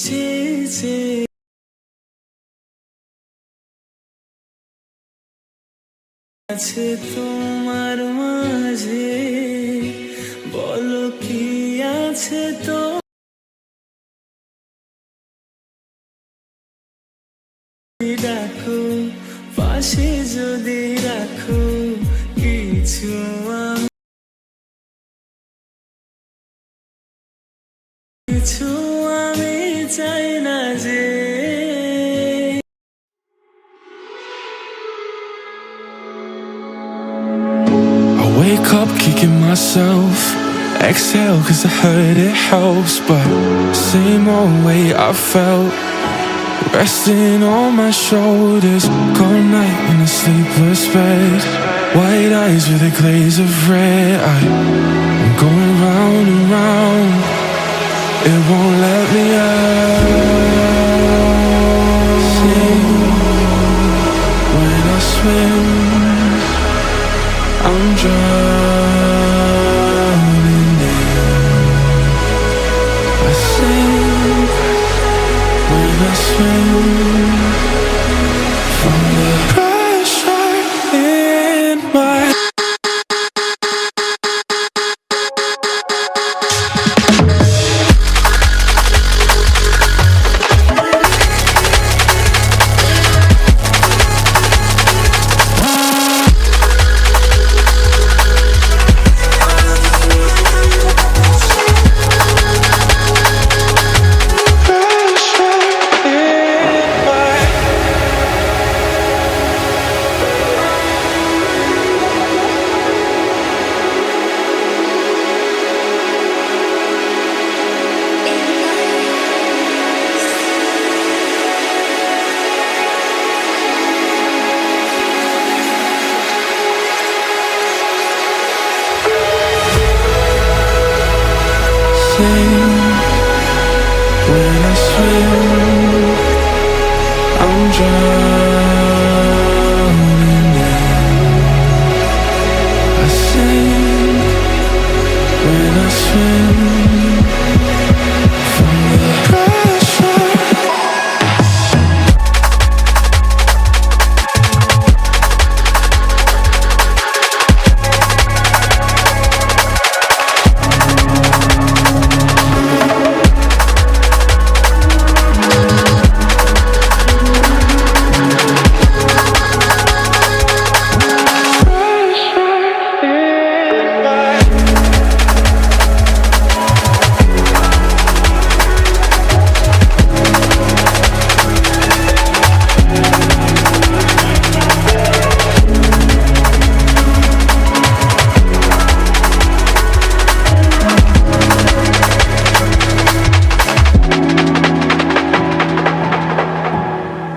চেয়ে আছে তোমার মাঝে, বলো কি আছে তো ডাকো, পাশে যদি রাখো কিছু কিছু আমি চাই না যে। Wake up kicking myself, exhale cause I heard it helps. But same old way I felt, resting on my shoulders. Cold night in a sleepless bed, white eyes with a glaze of red. I'm going round and round, it won't let me out. Sing when I swim, I'm drowning in. I sing when I swim from the pressure in my. When I swim, I'm drowning in. I sing when I swim.